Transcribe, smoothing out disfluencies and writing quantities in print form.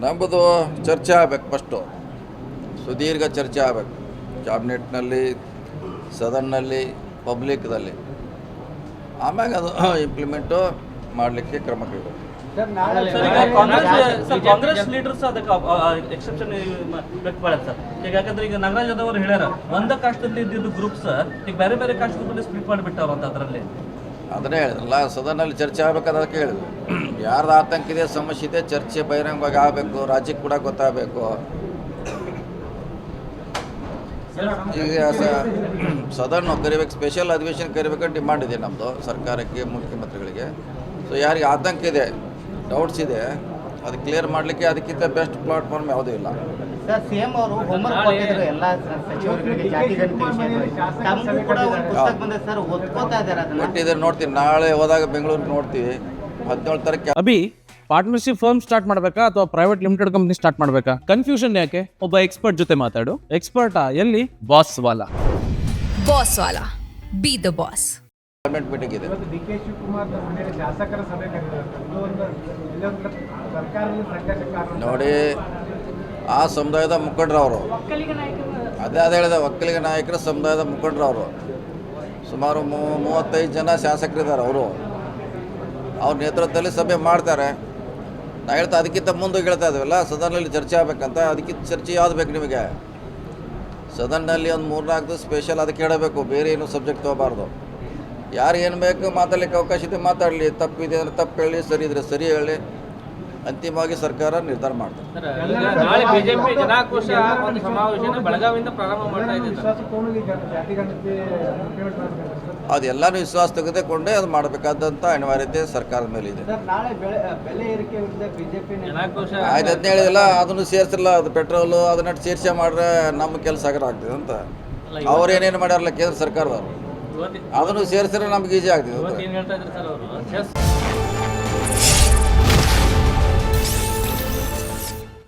ನಮ್ಮದು ಚರ್ಚೆ ಆಗಬೇಕು. ಫಸ್ಟು ಸುದೀರ್ಘ ಚರ್ಚೆ ಆಗಬೇಕು ಕ್ಯಾಬಿನೆಟ್ನಲ್ಲಿ, ಸದನ್ನಲ್ಲಿ, ಪಬ್ಲಿಕ್ದಲ್ಲಿ. ಆಮ್ಯಾಗ ಅದು ಇಂಪ್ಲಿಮೆಂಟು ಮಾಡಲಿಕ್ಕೆ ಕ್ರಮ ಕೈಗೊಳ್ಳಿ. ಕಾಂಗ್ರೆಸ್ ಲೀಡರ್ಸ್ ಅದಕ್ಕೆ ಎಕ್ಸೆಪ್ಷನ್ ವ್ಯಕ್ತಪಡಿಸ್ತಾರೆ ಸರ್. ಈಗ ಯಾಕಂದ್ರೆ ಈಗ ನಾಗರಾಜ್ ಅವರು ಹೇಳ್ಯಾರ ಒಂದ ಕಾಸ್ಟಲ್ಲಿ ಇದ್ದಿದ್ದು ಗ್ರೂಪ್ಸ್ ಈಗ ಬೇರೆ ಬೇರೆ ಕಾಸ್ಟ್ ಗ್ರೂಪಲ್ಲಿ ಸ್ಪ್ಲಿಟ್ ಮಾಡಿಬಿಟ್ಟವ್ರು ಅಂತ. ಅದರಲ್ಲಿ ಅದನ್ನೇ ಹೇಳಿದ್ರಲ್ಲ, ಸದನಲ್ಲಿ ಚರ್ಚೆ ಆಗಬೇಕಾದ ಅದಕ್ಕೆ ಹೇಳಿದ್ರು. ಯಾರ್ದು ಆತಂಕ ಇದೆ, ಸಮಸ್ಯೆ ಇದೆ, ಚರ್ಚೆ ಬಹಿರಂಗವಾಗಿ ಆಗಬೇಕು, ರಾಜ್ಯಕ್ಕೆ ಕೂಡ ಗೊತ್ತಾಗಬೇಕು. ಈಗ ಸದನ್ ಕರಿಬೇಕು, ಸ್ಪೆಷಲ್ ಅಧಿವೇಶನ ಕರಿಬೇಕಂತ ಡಿಮಾಂಡ್ ಇದೆ ನಮ್ಮದು ಸರ್ಕಾರಕ್ಕೆ, ಮುಖ್ಯಮಂತ್ರಿಗಳಿಗೆ. ಸೊ ಯಾರಿಗೆ ಆತಂಕ ಇದೆ, ಡೌಟ್ಸ್ ಇದೆ, ಅದು ಕ್ಲಿಯರ್ ಮಾಡಲಿಕ್ಕೆ ಅದಕ್ಕಿಂತ ಬೆಸ್ಟ್ ಪ್ಲಾಟ್ಫಾರ್ಮ್ ಯಾವುದೂ ಇಲ್ಲ. ಸರ್, ಸಿಎಂ ಅವರು ಹೋಮ್ವರ್ಕ್ ಕೊಟ್ಟಿದ್ರು ಎಲ್ಲ ಸಚಿವರಿಗೆ ಜಾತಿ ಗಣತಿ ವಿಷಯದಲ್ಲಿ. ತಮಗೂ ಕೂಡ ಒಂದು ಪುಸ್ತಕ ಬಂದಿದೆ ಸರ್, ಓದ್ಕೋತಾ ಇದ್ದಾರೆ ಅದನ್ನ. ಕೊಟ್ಟಿದ್ದಾರೆ, ನೋಡ್ತೀನಿ. ನಾಳೆ ಹೋದಾಗ ಬೆಂಗಳೂರಿಗೆ ನೋಡ್ತೀವಿ. 17 ತಾರೀಕು ಅಭಿ ಪಾರ್ಟ್ನರ್ಶಿಪ್ ಫರ್ಮ್ ಸ್ಟಾರ್ಟ್ ಮಾಡಬೇಕಾ ಅಥವಾ ಪ್ರೈವೇಟ್ ಲಿಮಿಟೆಡ್ ಕಂಪ್ನಿ ಸ್ಟಾರ್ಟ್ ಮಾಡಬೇಕಾ? ಕನ್ಫ್ಯೂಷನ್ ಯಾಕೆ? ಒಬ್ಬ ಎಕ್ಸ್ಪರ್ಟ್ ಜೊತೆ ಮಾತಾಡು. ಎಕ್ಸ್ಪರ್ಟಾ? ಎಲ್ಲಿ? Boss Vala. Boss Vala, B the boss. Cabinet meeting ಇದೆ. ಡಿ.ಕೆ. ಶಿವಕುಮಾರ್ ಮನೆಯಲ್ಲಿ ಶಾಸಕರ ಸಭೆ ಕರೆದಿದ್ದಾರೆ. ನೋಡಿ, ಆ ಸಮುದಾಯದ ಮುಖಂಡರವರು, ಅದೇ ಹೇಳಿದ ಒಕ್ಕಲಿಗ ನಾಯಕರ ಸಮುದಾಯದ ಮುಖಂಡರವರು ಸುಮಾರು 35 ಜನ ಶಾಸಕರಿದ್ದಾರೆ. ಅವ್ರ ನೇತೃತ್ವದಲ್ಲಿ ಸಭೆ ಮಾಡ್ತಾರೆ. ನಾ ಹೇಳ್ತಾ ಅದಕ್ಕಿಂತ ಮುಂದೆ ಹೇಳ್ತಾ ಇದ್ದೀವಲ್ಲ, ಸದನಲ್ಲಿ ಚರ್ಚೆ ಆಗಬೇಕಂತ. ಅದಕ್ಕಿಂತ ಚರ್ಚೆ ಯಾವ್ದು ಬೇಕು ನಿಮಗೆ? ಸದನ್ನಲ್ಲಿ ಒಂದು 3-4 ದಿವಸ ಸ್ಪೆಷಲ್ ಅದಕ್ಕೆ ಹೇಳಬೇಕು, ಬೇರೆ ಏನು ಸಬ್ಜೆಕ್ಟ್ ತೊಗೋಬಾರ್ದು. ಯಾರು ಏನು ಬೇಕು ಮಾತಾಡಲಿಕ್ಕೆ ಅವಕಾಶ ಇದೆ ಮಾತಾಡಲಿ, ತಪ್ಪಿದೆ ಅಂದರೆ ತಪ್ಪು ಹೇಳಿ, ಸರಿ ಇದ್ರೆ ಸರಿ ಹೇಳಿ. ಅಂತಿಮವಾಗಿ ಸರ್ಕಾರ ನಿರ್ಧಾರ ಮಾಡ್ತಾರೆ. ನಾಳೆ ಬಿಜೆಪಿ ಜನಾಕ್ರೋಶ ಒಂದು ಸಮಾವೇಶನ ಬೆಳಗಾವಿಯಿಂದ ಪ್ರಾರಂಭ ಮಾಡ್ತಾ ಇದೆ. ಅದೆಲ್ಲನೂ ವಿಶ್ವಾಸ ತೆಗೆದುಕೊಂಡೇ ಅದು ಮಾಡಬೇಕಾದಂಥ ಅನಿವಾರ್ಯತೆ ಸರ್ಕಾರದ ಮೇಲೆ ಇದೆ. ಬೆಲೆ ಏರಿಕೆ ವಿರುದ್ಧ ಬಿಜೆಪಿ ಜನಾಕ್ರೋಶ ಆಯ್ತು, ಅದನ್ನ ಹೇಳಿದಿಲ್ಲ, ಅದನ್ನು ಸೇರಿಸಿಲ್ಲ. ಅದು ಪೆಟ್ರೋಲು ಅದನ್ನ ಸೇರಿಸಿ ಮಾಡ್ರೆ ನಮ್ಮ ಕೆಲಸ ಆಗ್ತದೆ ಅಂತ ಅವ್ರೇನೇನು ಮಾಡ್ಯಾರಲ್ಲ ಕೇಂದ್ರ ಸರ್ಕಾರದವರು, ಅದನ್ನು ಸೇರಿಸಿದ್ರೆ ನಮ್ಗೆ ಈಜಿ ಆಗ್ತದೆ. ಏನು ಹೇಳ್ತಾ ಇದ್ದಾರೆ ಸರ್ ಅವರು?